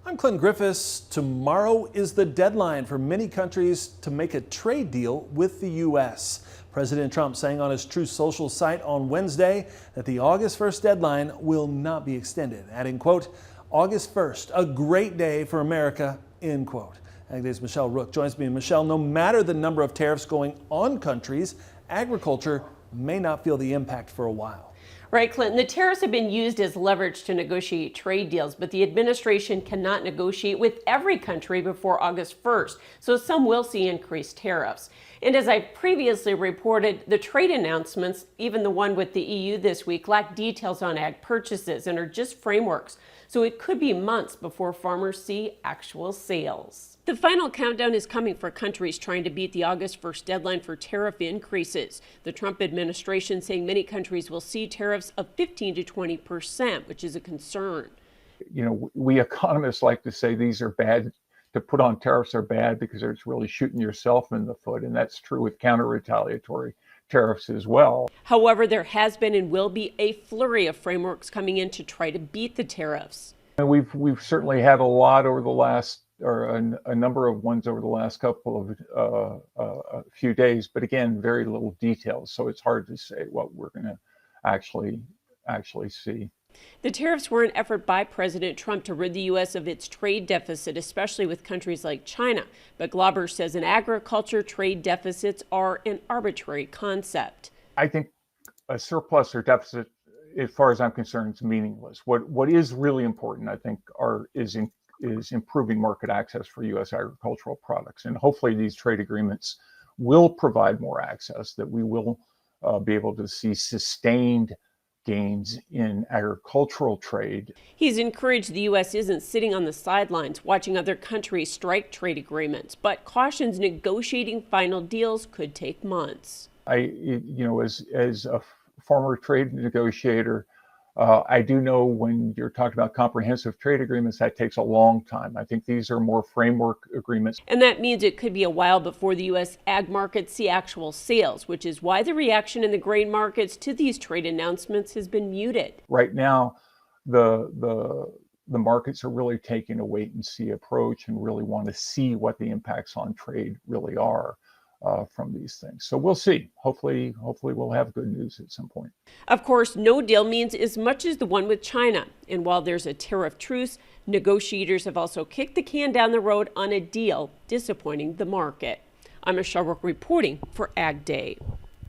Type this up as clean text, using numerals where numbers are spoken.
I'm Clint Griffiths. Tomorrow is the deadline for many countries to make a trade deal with the U.S. President Trump saying on his Truth Social site on Wednesday that the August 1st deadline will not be extended, adding, quote, August 1st, a great day for America, end quote. Ag-Day's Michelle Rook joins me. Michelle, no matter the number of tariffs going on countries, agriculture may not feel the impact for a while. Right, Clinton. The tariffs have been used as leverage to negotiate trade deals, but the administration cannot negotiate with every country before August 1st, so some will see increased tariffs. And as I previously reported, the trade announcements, even the one with the EU this week, lack details on ag purchases and are just frameworks, so it could be months before farmers see actual sales. The final countdown is coming for countries trying to beat the August 1st deadline for tariff increases. The Trump administration saying many countries will see tariffs of 15 to 20%, which is a concern. You know, we economists like to say these are bad. To put on tariffs are bad because it's really shooting yourself in the foot, and that's true with counter-retaliatory tariffs as well. However, there has been and will be a flurry of frameworks coming in to try to beat the tariffs. And we've certainly had a lot over the last, or a number of ones over the last couple of a few days, but again, very little details, so it's hard to say what we're going to actually see. The tariffs were an effort by President Trump to rid the U.S. of its trade deficit, especially with countries like China. But Glauber says in agriculture, trade deficits are an arbitrary concept. I think a surplus or deficit, as far as I'm concerned, is meaningless. What is really important, I think, is improving market access for U.S. agricultural products. And hopefully these trade agreements will provide more access, that we will be able to see sustained gains in agricultural trade. He's encouraged the U.S. isn't sitting on the sidelines watching other countries strike trade agreements, but cautions negotiating final deals could take months. As a former trade negotiator, I do know when you're talking about comprehensive trade agreements, that takes a long time. I think these are more framework agreements. And that means it could be a while before the U.S. ag markets see actual sales, which is why the reaction in the grain markets to these trade announcements has been muted. Right now, the markets are really taking a wait and see approach and really want to see what the impacts on trade really are. From these things. So we'll see. Hopefully we'll have good news at some point. Of course, no deal means as much as the one with China. And while there's a tariff truce, negotiators have also kicked the can down the road on a deal, disappointing the market. I'm Michelle Rook reporting for Ag Day.